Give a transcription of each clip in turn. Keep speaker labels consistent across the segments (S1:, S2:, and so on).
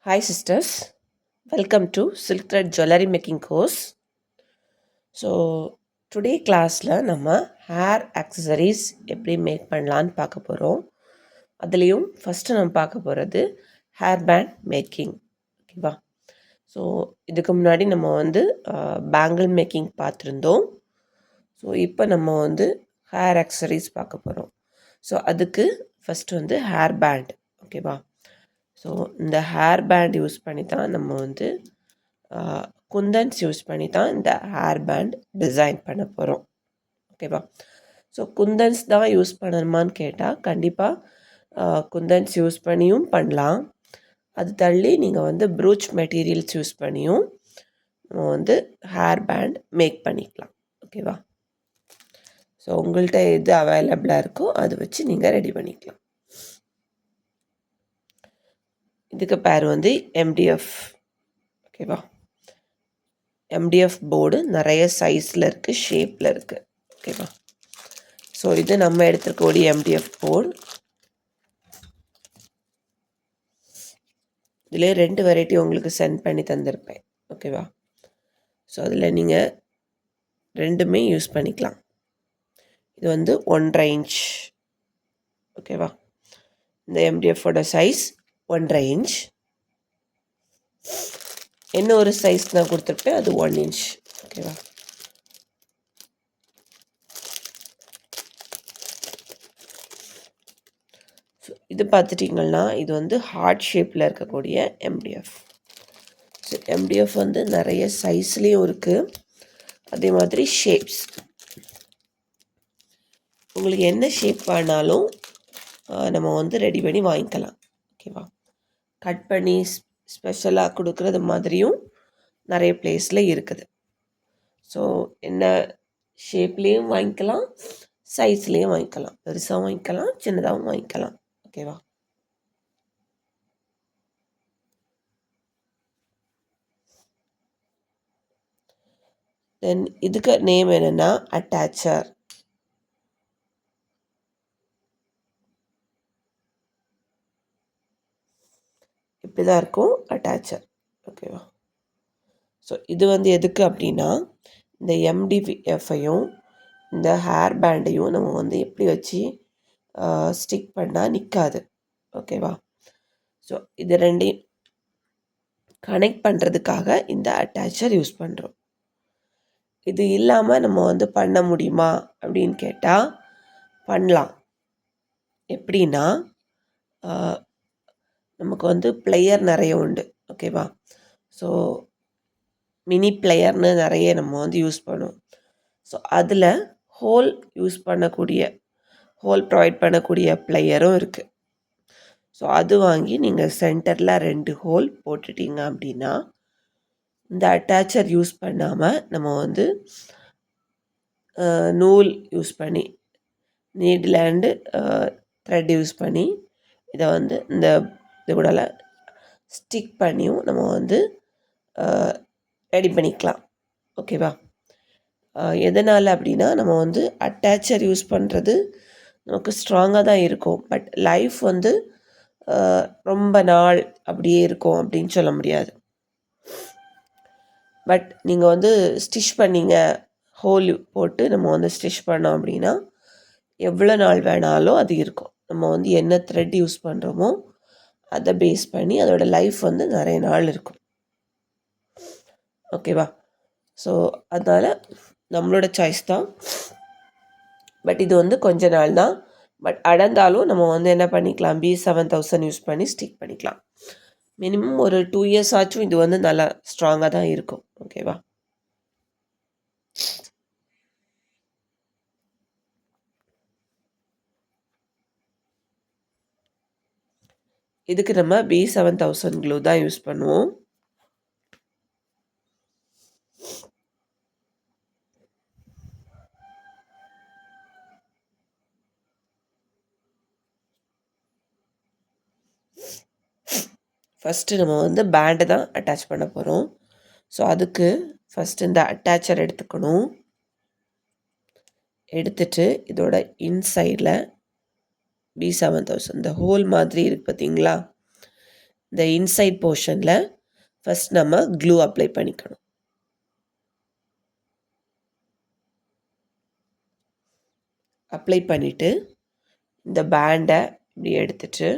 S1: Hi sisters, welcome to Silk Thread Jewelry Making course. So today classல நம்ம hair accessories எப்படி make பண்ணலான்னு பார்க்க போகிறோம். அதுலேயும் ஃபஸ்ட்டு நம்ம பார்க்க போகிறது ஹேர் பேண்ட் மேக்கிங். ஓகேவா? ஸோ இதுக்கு முன்னாடி நம்ம பேங்கிள் மேக்கிங் பார்த்துருந்தோம். ஸோ இப்போ நம்ம ஹேர் accessories பார்க்க போகிறோம். ஸோ அதுக்கு ஃபஸ்ட்டு ஹேர் பேண்ட். ஓகேவா? ஸோ இந்த ஹேர் பேண்ட் யூஸ் பண்ணி தான் நம்ம குந்தன்ஸ் யூஸ் பண்ணி தான் இந்த ஹேர் பேண்ட் டிசைன் பண்ண போகிறோம். ஓகேவா? ஸோ குந்தன்ஸ் தான் யூஸ் பண்ணணுமான்னு கேட்டால் கண்டிப்பாக குந்தன்ஸ் யூஸ் பண்ணியும் பண்ணலாம். அது தள்ளி நீங்கள் ப்ரூச் மெட்டீரியல்ஸ் யூஸ் பண்ணியும் நம்ம ஹேர் பேண்ட் மேக் பண்ணிக்கலாம். ஓகேவா? ஸோ உங்கள்கிட்ட எது அவைலபிளாக இருக்கோ அதை வச்சு நீங்கள் ரெடி பண்ணிக்கலாம். இதுக்கு பேர் எம்டிஎஃப். ஓகேவா? எம்டிஎஃப் போர்டு நிறைய சைஸில் இருக்குது, ஷேப்பில் இருக்குது. ஓகேவா? ஸோ இது நம்ம எடுத்துருக்கக்கூடிய எம்டிஎஃப் போர்டு. இதிலே 2 வெரைட்டி உங்களுக்கு சென்ட் பண்ணி தந்திருப்பேன். ஓகேவா? ஸோ அதில் நீங்கள் ரெண்டுமே யூஸ் பண்ணிக்கலாம். இது 1.5 இன்ச். ஓகேவா? இந்த எம்டிஎஃபோட சைஸ் 1.5 இன்ச். என்ன ஒரு சைஸ் நான் கொடுத்துருப்பேன், அது 1 இன்ச். ஓகேவா? ஸோ இது பார்த்துட்டிங்கன்னா இது ஹார்ட் ஷேப்பில் இருக்கக்கூடிய எம்டிஎஃப். ஸோ எம்டிஎஃப் நிறைய சைஸ்லேயும் இருக்குது, அதே மாதிரி ஷேப்ஸ். உங்களுக்கு என்ன ஷேப் வேணாலும் நம்ம ரெடி பண்ணி வாங்கிக்கலாம். ஓகேவா? கட் பண்ணி ஸ்பெஷலாக கொடுக்குறது மாதிரியும் நிறைய பிளேஸில் இருக்குது. ஸோ என்ன ஷேப்லேயும் வாங்கிக்கலாம், சைஸ்லேயும் வாங்கிக்கலாம். பெருசாகவும் வாங்கிக்கலாம், சின்னதாகவும் வாங்கிக்கலாம். ஓகேவா? தென் இதுக்கு நேம் என்னென்னா அட்டாச்சர். இப்படி தான் இருக்கும் அட்டாச்சர். ஓகேவா? ஸோ இது எதுக்கு அப்படின்னா, இந்த எம்டிஎஃப்பையும் இந்த ஹேர் பேண்டையும் நம்ம எப்படி வச்சு ஸ்டிக் பண்ணால் நிற்காது. ஓகேவா? ஸோ இது ரெண்டையும் கனெக்ட் பண்ணுறதுக்காக இந்த அட்டாச்சர் யூஸ் பண்ணுறோம். இது இல்லாமல் நம்ம பண்ண முடியுமா அப்படின்னு கேட்டால் பண்ணலாம். எப்படின்னா, நமக்கு பிளேயர் நிறைய உண்டு. ஓகேவா? ஸோ மினி பிளேயர்னு நிறைய நம்ம யூஸ் பண்ணுவோம். ஸோ அதில் ஹோல் ப்ரொவைட் பண்ணக்கூடிய பிளேயரும் இருக்குது. ஸோ அது வாங்கி நீங்கள் சென்டரில் 2 ஹோல் போட்டுட்டிங்க அப்படின்னா, இந்த அட்டாச்சர் யூஸ் பண்ணாமல் நம்ம நூல் யூஸ் பண்ணி, நீடில் அண்டு த்ரெட் யூஸ் பண்ணி இதை இந்த இது கூட ஸ்டிக் பண்ணியும் நம்ம ரெடி பண்ணிக்கலாம். ஓகேவா? எதனால் அப்படின்னா, நம்ம அட்டாச்சர் யூஸ் பண்ணுறது நமக்கு ஸ்ட்ராங்காக தான் இருக்கும். பட் லைஃப் ரொம்ப நாள் அப்படியே இருக்கும் அப்படின்னு சொல்ல முடியாது. பட் நீங்கள் ஸ்டிச் பண்ணிங்க, ஹோல் போட்டு நம்ம ஸ்டிச் பண்ணோம் அப்படின்னா எவ்வளோ நாள் வேணாலும் அது இருக்கும். நம்ம என்ன த்ரெட் யூஸ் பண்ணுறோமோ அதை பேஸ் பண்ணி அதோட லைஃப் நிறைய நாள் இருக்கும். ஓகேவா? ஸோ அதனால் நம்மளோட சாய்ஸ் தான். பட் இது கொஞ்ச நாள் தான். பட் அடர்ந்தாலும் நம்ம என்ன பண்ணிக்கலாம், B7000 யூஸ் பண்ணி ஸ்டிக் பண்ணிக்கலாம். மினிமம் ஒரு 2 இயர்ஸ் ஆச்சும் இது நல்லா ஸ்ட்ராங்காக தான் இருக்கும். ஓகேவா? இதுக்கு நம்ம B7000 க்ளூ தான் யூஸ் பண்ணுவோம். ஃபஸ்ட்டு நம்ம பேண்டை தான் அட்டாச் பண்ண போகிறோம். ஸோ அதுக்கு ஃபஸ்ட்டு இந்த அட்டாச்சர் எடுத்துக்கணும். எடுத்துட்டு இதோட இன்சைடில் B7000 இந்த ஹோல் மாதிரி இருக்குது பார்த்தீங்களா, இந்த இன்சைட் போர்ஷனில் ஃபஸ்ட் நம்ம க்ளூ அப்ளை பண்ணிக்கணும். அப்ளை பண்ணிவிட்டு இந்த பேண்டை இப்படி எடுத்துட்டு,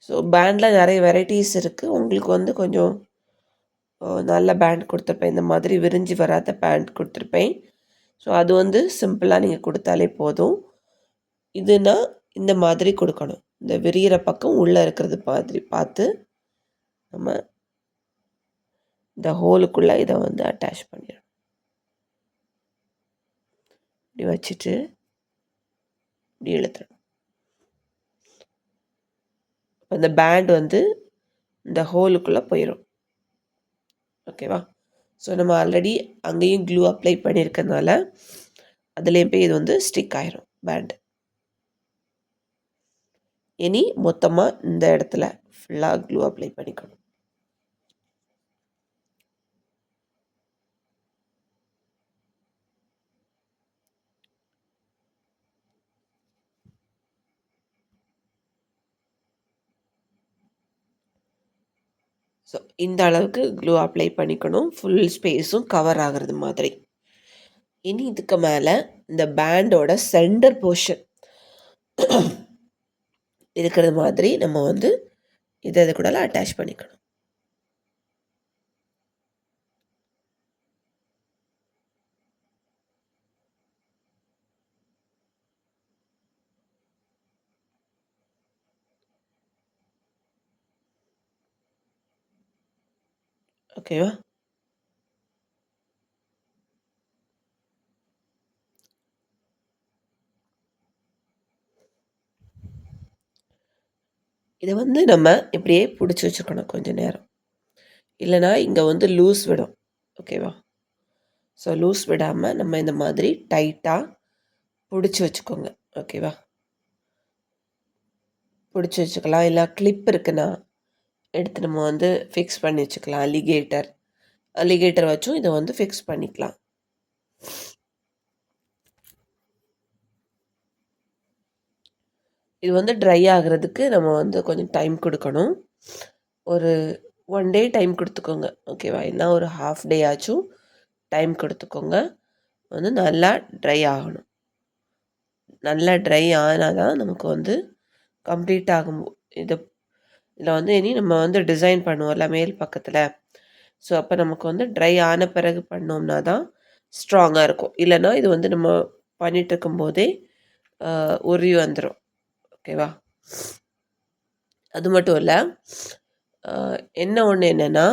S1: ஸோ பேண்டில் நிறைய வெரைட்டிஸ் இருக்குது. உங்களுக்கு வந்து கொஞ்சம் நல்ல பேண்ட் கொடுத்துருப்பேன், இந்த மாதிரி விரிஞ்சு வராத பேண்ட் கொடுத்துருப்பேன். ஸோ அது வந்து சிம்பிளாக நீங்கள் கொடுத்தாலே போதும். இதுனா இந்த மாதிரி கொடுக்கணும். இந்த விரிகிற பக்கம் உள்ளே இருக்கிறது மாதிரி பார்த்து நம்ம இந்த ஹோலுக்குள்ளே இதை வந்து அட்டாச் பண்ணிடணும். இப்படி வச்சுட்டு இப்படி இழுத்துடணும். இந்த பேண்ட் வந்து இந்த ஹோலுக்குள்ளே போயிடும். ஓகேவா? ஸோ நம்ம ஆல்ரெடி அங்கேயும் க்ளூ அப்ளை பண்ணியிருக்கனால அதுலேயும் போய் இது வந்து ஸ்டிக் ஆயிரும் பேண்டு. இனி மொத்தமாக இந்த இடத்துல ஃபுல்லாக க்ளூ அப்ளை பண்ணிக்கணும். ஸோ இந்த அளவுக்கு க்ளூ அப்ளை பண்ணிக்கணும், ஃபுல் ஸ்பேஸும் கவர் ஆகிறது மாதிரி. இனி இதுக்கு மேலே இந்த பேண்டோட சென்டர் போர்ஷன் இருக்கிறது மாதிரி நம்ம வந்து இதை இது கூட அட்டாச் பண்ணிக்கணும். ஓகேவா? இதை வந்து நம்ம இப்படியே பிடிச்சி வச்சுக்கணும் கொஞ்சம் நேரம், இல்லைனா இங்கே வந்து லூஸ் விடும். ஓகேவா? ஸோ லூஸ் விடாமல் நம்ம இந்த மாதிரி டைட்டாக பிடிச்சி வச்சுக்கோங்க. ஓகேவா? பிடிச்சி வச்சுக்கலாம். இல்லை கிளிப் இருக்குன்னா எடுத்து நம்ம வந்து ஃபிக்ஸ் பண்ணி வச்சுக்கலாம். அலிகேட்டர் வச்சும் இதை வந்து ஃபிக்ஸ் பண்ணிக்கலாம். இது வந்து ட்ரை ஆகிறதுக்கு நம்ம வந்து கொஞ்சம் டைம் கொடுக்கணும். ஒரு 1 டே டைம் கொடுத்துக்கோங்க. ஓகேவா? இல்லைனா ஒரு ½ டே ஆச்சும் டைம் கொடுத்துக்கோங்க. வந்து நல்லா ட்ரை ஆகணும். நல்லா ட்ரை ஆனால் தான் நமக்கு வந்து கம்ப்ளீட் ஆகும். இதில் வந்து இனி நம்ம வந்து டிசைன் பண்ணுவோம்ல மேல் பக்கத்தில். ஸோ அப்போ நமக்கு வந்து ட்ரை ஆன பிறகு பண்ணோம்னா தான் ஸ்ட்ராங்காக இருக்கும். இல்லைன்னா இது வந்து நம்ம பண்ணிகிட்டு இருக்கும்போதே உருவி வந்துடும். ஓகேவா? அது மட்டும் இல்லை, என்ன ஒன்று என்னென்னா,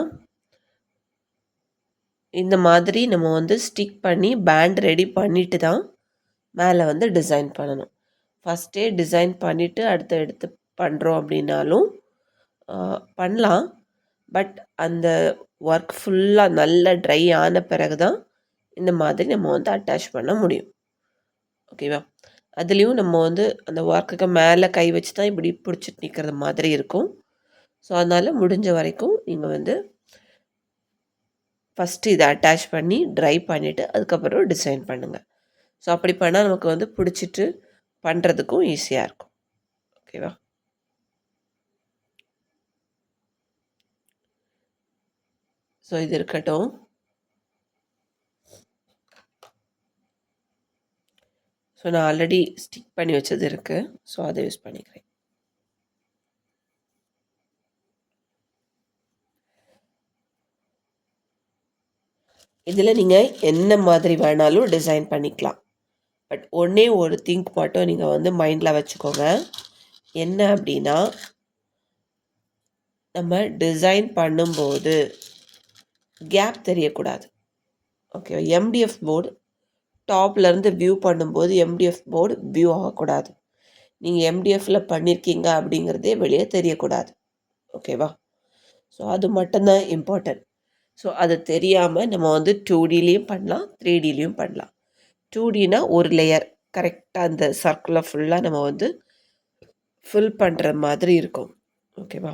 S1: இந்த மாதிரி நம்ம வந்து ஸ்டிக் பண்ணி பேண்ட் ரெடி பண்ணிட்டு தான் மேலே வந்து டிசைன் பண்ணணும். ஃபஸ்ட்டே டிசைன் பண்ணிவிட்டு அடுத்து எடுத்து பண்ணுறோம் அப்படின்னாலும் பண்ணலாம். பட் அந்த ஒர்க் ஃபுல்லாக நல்லா ட்ரை ஆன பிறகு தான் இந்த மாதிரி நம்ம வந்து அட்டாச் பண்ண முடியும். ஓகேவா? அதுலேயும் நம்ம வந்து அந்த ஒர்க்குக்கு மேலே கை வச்சு தான் இப்படி பிடிச்சிட்டு நிற்கிறது மாதிரி இருக்கும். ஸோ அதனால் முடிஞ்ச வரைக்கும் நீங்கள் வந்து ஃபஸ்ட்டு இதை அட்டாச் பண்ணி ட்ரை பண்ணிவிட்டு அதுக்கப்புறம் டிசைன் பண்ணுங்கள். ஸோ அப்படி பண்ணால் நமக்கு வந்து பிடிச்சிட்டு பண்ணுறதுக்கும் ஈஸியாக இருக்கும். ஓகேவா? ஸோ இது இருக்கட்டும். ஸோ நான் ஆல்ரெடி ஸ்டிக் பண்ணி வச்சது இருக்குது. ஸோ அதை யூஸ் பண்ணிக்கிறேன். இதில் நீங்கள் என்ன மாதிரி வேணாலும் டிசைன் பண்ணிக்கலாம். பட் ஒன்றே ஒரு திங்க் மட்டும் நீங்கள் வந்து மைண்டில் வச்சுக்கோங்க. என்ன அப்படின்னா, நம்ம டிசைன் பண்ணும்போது கேப் தெரியக்கூடாது. ஓகே? எம்டிஎஃப் போர்டு டாப்லேருந்து வியூ பண்ணும்போது எம்டிஎஃப் போர்டு வியூ ஆகக்கூடாது. நீங்கள் எம்டிஎஃப்பில் பண்ணியிருக்கீங்க அப்படிங்கிறதே வெளியே தெரியக்கூடாது. ஓகேவா? ஸோ அது மட்டும்தான் இம்பார்ட்டன்ட். ஸோ அது தெரியாமல் நம்ம வந்து 2Dலேயும் பண்ணலாம், 3Dலேயும் பண்ணலாம். 2Dனா ஒரு லேயர் கரெக்டாக அந்த சர்க்குலர் ஃபுல்லாக நம்ம வந்து ஃபில் பண்ணுற மாதிரி இருக்கும். ஓகேவா?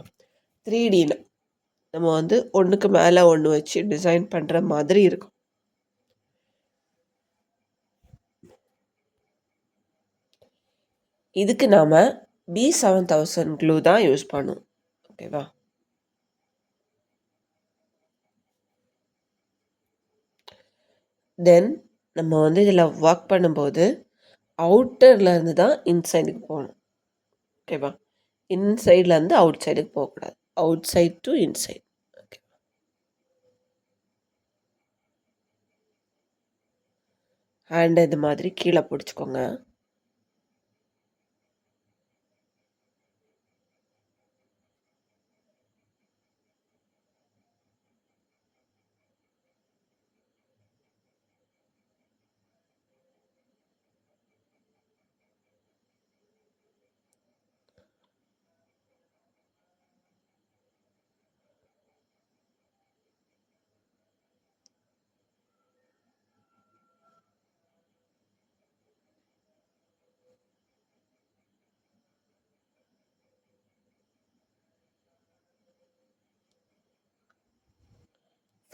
S1: 3Dனா நம்ம வந்து ஒன்றுக்கு மேலே ஒன்று வச்சு டிசைன் பண்ணுற மாதிரி இருக்கும். இதுக்கு நாம் B7000 க்ளூ தான் யூஸ் பண்ணும். ஓகேவா? தென் நம்ம வந்து இதில் ஒர்க் பண்ணும்போது அவுட்டர்லேருந்து தான் இன்சைடுக்கு போகணும். ஓகேவா? இன்சைட்லேருந்து அவுட் சைடுக்கு போகக்கூடாது. Outside to inside. Okay, ஹேண்டை இது மாதிரி கீழே பிடிச்சிக்கோங்க.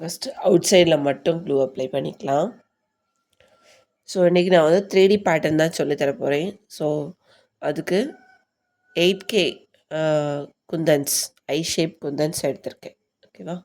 S1: ஃபஸ்ட்டு அவுட் சைடில் மட்டும் க்ளூ அப்ளை பண்ணிக்கலாம். ஸோ இன்றைக்கி நான் வந்து 3D பேட்டர்ன் தான் சொல்லித்தர போகிறேன். ஸோ அதுக்கு 8K குந்தன்ஸ், ஐ ஷேப் குந்தன்ஸ் எடுத்திருக்கேன். ஓகேவா?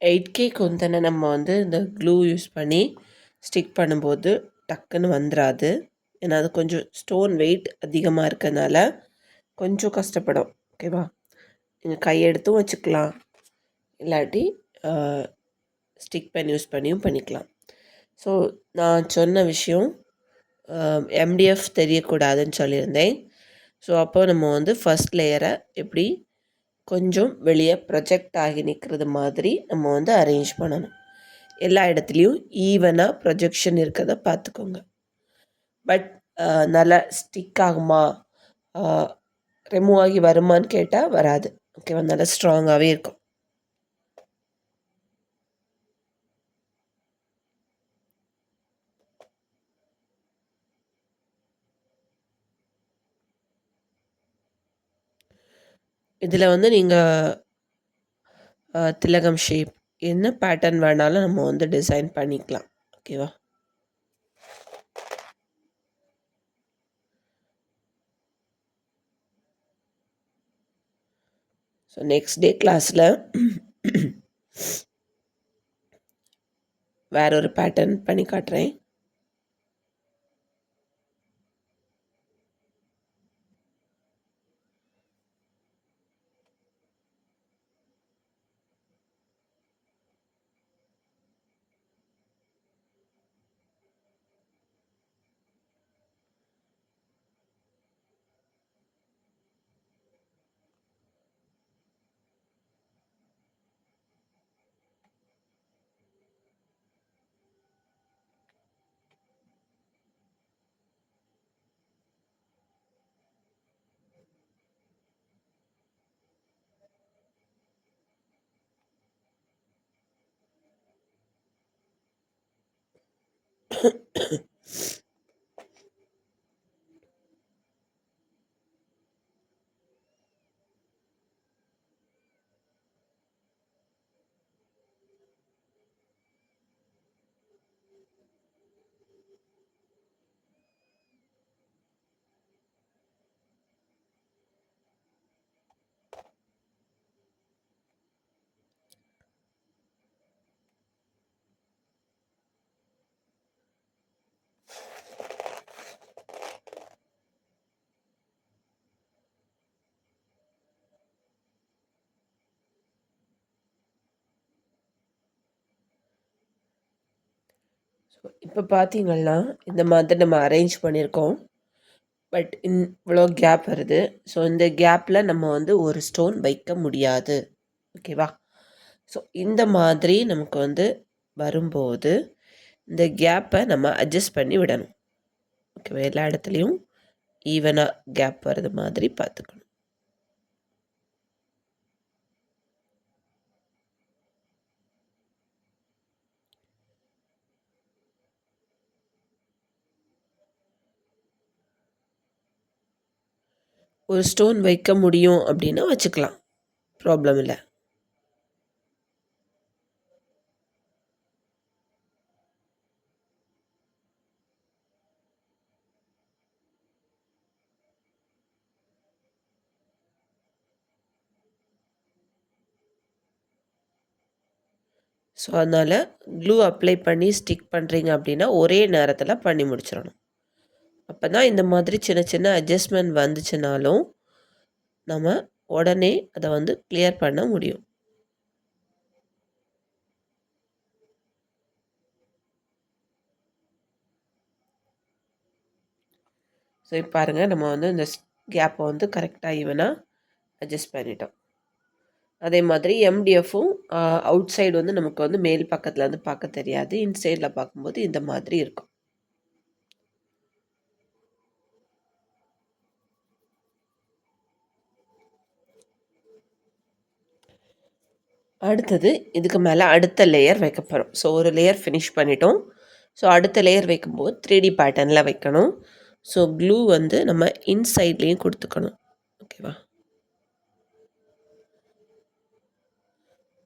S1: எயிட் கே குந்தனை நம்ம வந்து இந்த க்ளூ யூஸ் பண்ணி ஸ்டிக் பண்ணும்போது டக்குன்னு வந்துடாது. ஏன்னா அது கொஞ்சம் ஸ்டோன் வெயிட் அதிகமாக இருக்கிறதுனால கொஞ்சம் கஷ்டப்படும். ஓகேவா? நீங்கள் கையெடுத்தும் வச்சுக்கலாம், இல்லாட்டி ஸ்டிக் பென் யூஸ் பண்ணியும் பண்ணிக்கலாம். ஸோ நான் சொன்ன விஷயம் எம்டிஎஃப் தெரியக்கூடாதுன்னு சொல்லியிருந்தேன். ஸோ அப்போ நம்ம வந்து ஃபஸ்ட் லேயரை எப்படி கொஞ்சம் வெளியே ப்ரொஜெக்ட் ஆகி நிற்கிறது மாதிரி நம்ம வந்து அரேஞ்ச் பண்ணணும். எல்லா இடத்துலையும் ஈவனாக ப்ரொஜெக்ஷன் இருக்கிறத பார்த்துக்கோங்க. பட் நல்லா ஸ்டிக் ஆகுமா, ரிமூவ் ஆகி வருமானு கேட்டால் வராது. ஓகேவா? நல்லா ஸ்ட்ராங்காகவே இருக்கும். இதில் வந்து நீங்கள் திலகம் ஷேப் என்ன பேட்டர்ன் வேணாலும் நம்ம வந்து டிசைன் பண்ணிக்கலாம். ஓகேவா? ஸோ நெக்ஸ்ட் டே கிளாஸில் வேற ஒரு பேட்டர்ன் பண்ணி காட்டுறேன். ஸோ இப்போ பார்த்தீங்கன்னா இந்த மாதிரி நம்ம அரேஞ்ச் பண்ணியிருக்கோம். பட் இவ்வளோ கேப் வருது. ஸோ இந்த கேப்பில் நம்ம வந்து ஒரு ஸ்டோன் வைக்க முடியாது. ஓகேவா? ஸோ இந்த மாதிரி நமக்கு வந்து வரும்போது இந்த கேப்பை நம்ம அட்ஜஸ்ட் பண்ணி விடணும். ஓகேவா? எல்லா இடத்துலையும் ஈவனாக கேப் வர்றது மாதிரி பார்த்துக்கணும். ஒரு ஸ்டோன் வைக்க முடியும் அப்படின்னா வச்சுக்கலாம், ப்ராப்ளம் இல்லை. ஸோ அதனால் க்ளூ அப்ளை பண்ணி ஸ்டிக் பண்ணுறீங்க அப்படின்னா ஒரே நேரத்தில் பண்ணி முடிச்சிடணும். அப்போ தான் இந்த மாதிரி சின்ன சின்ன அட்ஜஸ்ட்மெண்ட் வந்துச்சுனாலும் நம்ம உடனே அதை வந்து கிளியர் பண்ண முடியும். ஸோ இப்போ பாருங்கள், நம்ம வந்து இந்த கேப்பை வந்து கரெக்டாக ஈவனாக அட்ஜஸ்ட் பண்ணிட்டோம். அதே மாதிரி எம்டிஎஃப்பும் அவுட் சைடு வந்து நமக்கு வந்து மேல் பக்கத்தில் வந்து பார்க்க தெரியாது. இன்சைடில் பார்க்கும்போது இந்த மாதிரி இருக்கும். அடுத்தது இதுக்கு மேலே அடுத்த லேயர் வைக்க போகிறோம். ஸோ ஒரு லேயர் ஃபினிஷ் பண்ணிட்டோம். ஸோ அடுத்த லேயர் வைக்கும்போது 3D பேட்டர்னில் வைக்கணும். ஸோ க்ளூ வந்து நம்ம இன்சைட்லேயும் கொடுத்துக்கணும். ஓகேவா?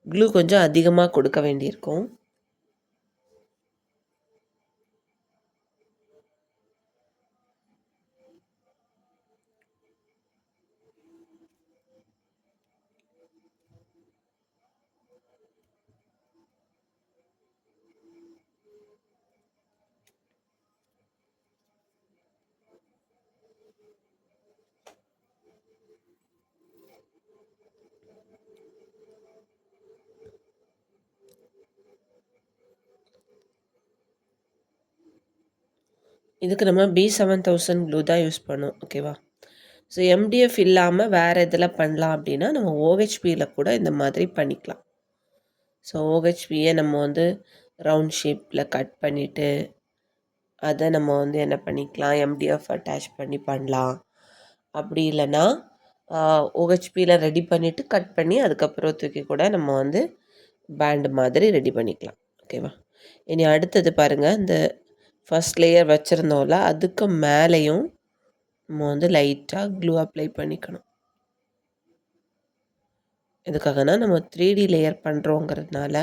S1: க்ளூ கொஞ்சம் அதிகமாக கொடுக்க வேண்டியிருக்கும். இதுக்கு நம்ம B7000 க்ளூ தான் யூஸ் பண்ணோம். ஓகேவா? ஸோ எம்டிஎஃப் இல்லாமல் வேறு இதில் பண்ணலாம் அப்படின்னா நம்ம ஓஹெச்பியில் கூட இந்த மாதிரி பண்ணிக்கலாம். ஸோ ஓஹெச்பியை நம்ம வந்து ரவுண்ட் ஷேப்பில் கட் பண்ணிவிட்டு அதை நம்ம வந்து என்ன பண்ணிக்கலாம், எம்டிஎஃப் அட்டாச் பண்ணி பண்ணலாம். அப்படி இல்லைன்னா ஓஹெச்பியில் ரெடி பண்ணிவிட்டு கட் பண்ணி அதுக்கப்புறம் தூக்கி கூட நம்ம வந்து பேண்டு மாதிரி ரெடி பண்ணிக்கலாம். ஓகேவா? இனி அடுத்தது பாருங்கள், இந்த ஃபஸ்ட் லேயர் வச்சுருந்தோம்ல அதுக்கு மேலேயும் நம்ம வந்து லைட்டாக க்ளூ அப்ளை பண்ணிக்கணும். எதுக்காகனா நம்ம 3D லேயர் பண்ணுறோங்கிறதுனால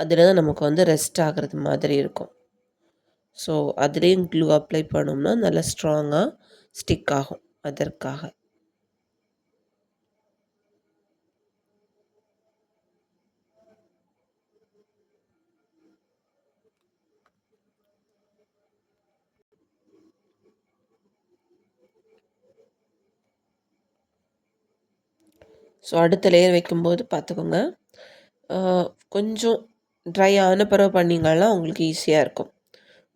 S1: அதில் தான் நமக்கு வந்து ரெஸ்ட் ஆகிறது மாதிரி இருக்கும். ஸோ அதுலேயும் க்ளூ அப்ளை பண்ணோம்னா நல்லா ஸ்ட்ராங்காக ஸ்டிக் ஆகும். அதற்காக ஸோ அடுத்த லேயர் வைக்கும்போது பார்த்துக்கோங்க, கொஞ்சம் ட்ரை ஆன பிறகு பண்ணிங்கன்னா உங்களுக்கு ஈஸியாக இருக்கும்.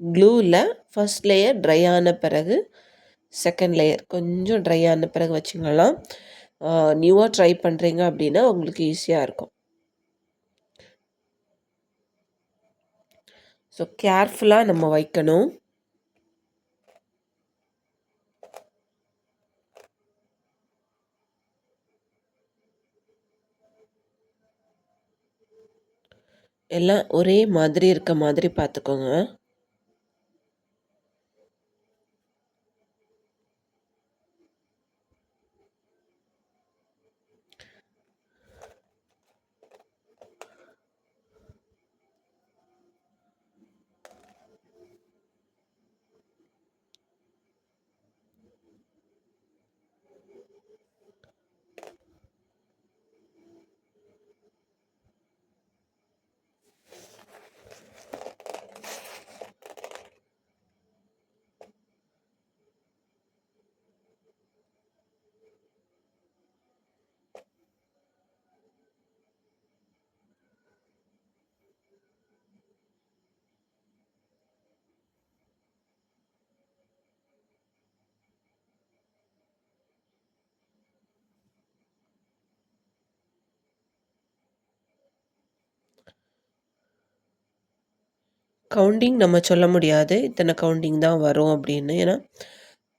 S1: க்ளூவில் ஃபஸ்ட் லேயர் ட்ரை ஆன பிறகு செகண்ட் லேயர் கொஞ்சம் ட்ரை ஆன பிறகு வச்சிங்கன்னா நியூவாக ட்ரை பண்ணுறீங்க அப்படின்னா உங்களுக்கு ஈஸியாக இருக்கும். ஸோ கேர்ஃபுல்லாக நம்ம வைக்கணும். எல்லாம் ஒரே மாதிரி இருக்க மாதிரி பார்த்துக்கோங்க. கவுண்டிங் நம்ம சொல்ல முடியாது இத்தனை கவுண்டிங் தான் வரும் அப்படின்னு. ஏன்னா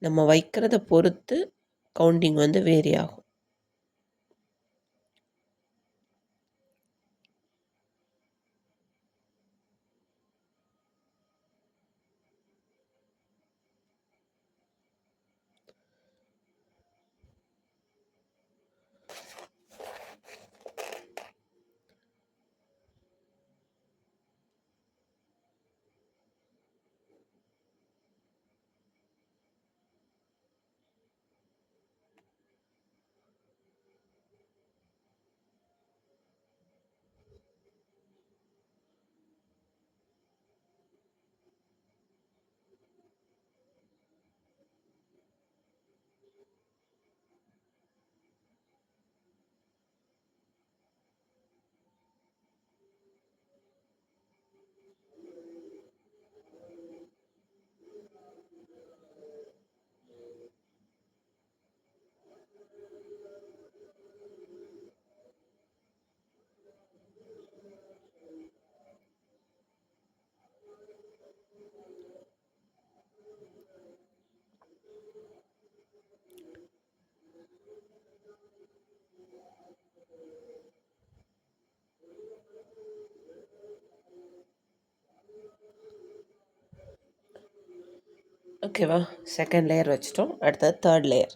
S1: நம்ம வைக்கிறத பொறுத்து கவுண்டிங் வந்து வேரி ஆகும். ஓகேவா? செகண்ட் லேயர் வச்சிட்டோம். அடுத்தது தேர்ட் லேயர்.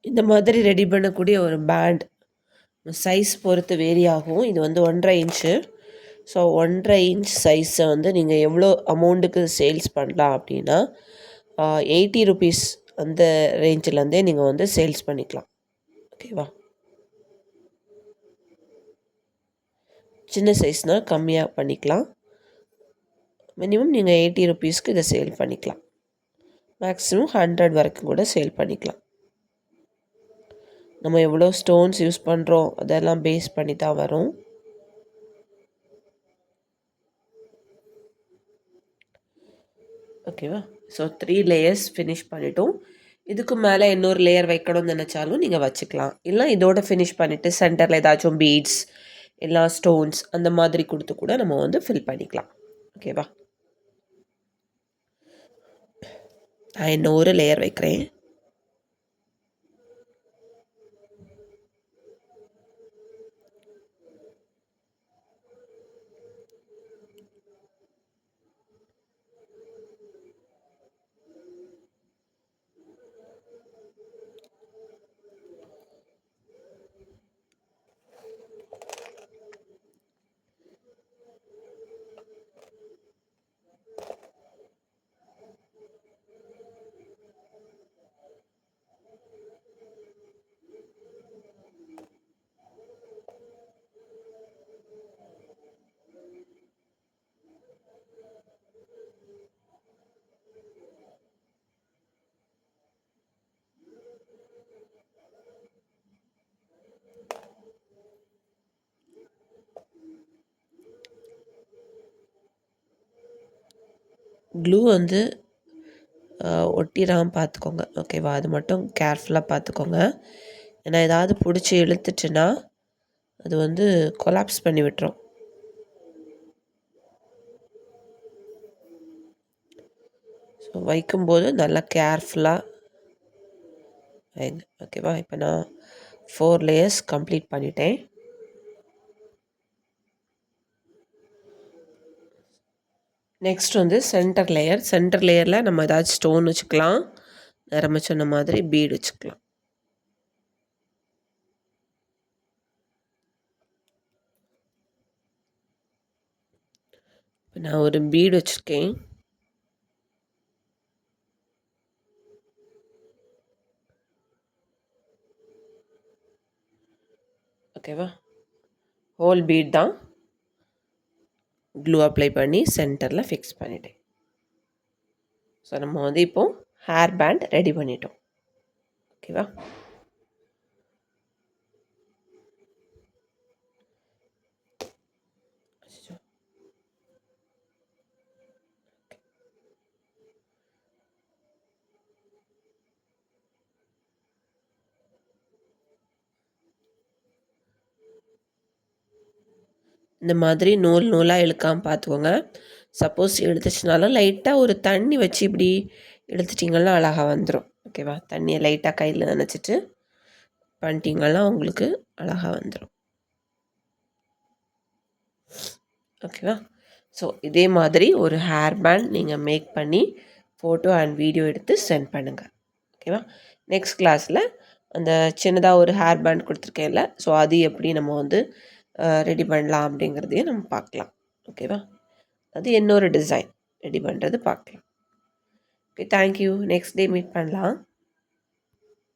S1: இந்த மாதிரி ரெடி பண்ணக்கூடிய ஒரு பேண்ட் சைஸ் பொறுத்து வேரி ஆகும். இது வந்து 1.5 இன்ச்சு. ஸோ 1.5 இன்ச் சைஸை வந்து நீங்கள் எவ்வளோ அமௌண்ட்டுக்கு சேல்ஸ் பண்ணலாம் அப்படின்னா 80 ருபீஸ் அந்த ரேஞ்சிலேருந்தே நீங்கள் வந்து சேல்ஸ் பண்ணிக்கலாம். ஓகேவா? சின்ன சைஸ்னால் கம்மியாக பண்ணிக்கலாம். மினிமம் நீங்கள் 80 ருபீஸ்க்கு இதை சேல் பண்ணிக்கலாம். மேக்ஸிமம் 100 வரைக்கும் கூட சேல் பண்ணிக்கலாம். நம்ம எவ்வளோ ஸ்டோன்ஸ் யூஸ் பண்ணுறோம் அதெல்லாம் பேஸ் பண்ணி தான் வரும். ஓகேவா? ஸோ 3 லேயர்ஸ் ஃபினிஷ் பண்ணிட்டோம். இதுக்கு மேலே இன்னொரு லேயர் வைக்கணும்னு நினச்சாலும் நீங்கள் வச்சுக்கலாம். இல்லை இதோட ஃபினிஷ் பண்ணிவிட்டு சென்டரில் ஏதாச்சும் பீட்ஸ் இல்லை ஸ்டோன்ஸ் அந்த மாதிரி கொடுத்து கூட நம்ம வந்து ஃபில் பண்ணிக்கலாம். ஓகேவா? நான் இன்னொரு லேயர் வைக்கிறேன். க்ளூ வந்து ஒட்டிடாமல் பார்த்துக்கோங்க. ஓகேவா? அது மட்டும் கேர்ஃபுல்லாக பார்த்துக்கோங்க. ஏன்னா ஏதாவது பிடிச்சி இழுத்துட்டுன்னா அது வந்து கொலாப்ஸ் பண்ணி விட்டுரும். ஸோ வைக்கும்போது நல்லா கேர்ஃபுல்லாக வைங்க. ஓகேவா? இப்போ நான் 4 லேயர்ஸ் கம்ப்ளீட் பண்ணிட்டேன். நெக்ஸ்ட் வந்து சென்டர் லேயர். சென்டர் லேயரில் நம்ம ஏதாச்சும் ஸ்டோன் வச்சுக்கலாம், நிறம சொன்ன மாதிரி பீடு வச்சுக்கலாம். இப்போ நான் ஒரு பீடு வச்சுருக்கேன். ஓகேவா? ஹோல் பீட் தான் க்ளூ அப்ளை பண்ணி சென்டரில் ஃபிக்ஸ் பண்ணிட்டேன். ஸோ நம்ம வந்து இப்போது ஹேர் பேண்ட் ரெடி பண்ணிட்டோம். ஓகேவா? இந்த மாதிரி நூல் நூலாக இழுக்காமல் பார்த்துக்கோங்க. சப்போஸ் இழுத்துச்சுனாலும் லைட்டாக ஒரு தண்ணி வச்சு இப்படி இழுத்துட்டிங்கன்னா அழகாக வந்துடும். ஓகேவா? தண்ணியை லைட்டாக கையில் நனைச்சிட்டு பண்ணிட்டீங்கன்னா உங்களுக்கு அழகாக வந்துடும். ஓகேவா? ஸோ இதே மாதிரி ஒரு ஹேர் பேண்ட் நீங்கள் மேக் பண்ணி ஃபோட்டோ அண்ட் வீடியோ எடுத்து சென்ட் பண்ணுங்கள். ஓகேவா? நெக்ஸ்ட் கிளாஸில் அந்த சின்னதாக ஒரு ஹேர் பேண்ட் கொடுத்துருக்கேன்ல, ஸோ அது எப்படி நம்ம வந்து ரெடி பண்ணலாம் அப்படிங்கிறதையும் நம்ம பார்க்கலாம். ஓகேவா? அது இன்னொரு டிசைன் ரெடி பண்ணுறது பார்க்கலாம். Okay, thank you. Next day meet பண்ணலாம்.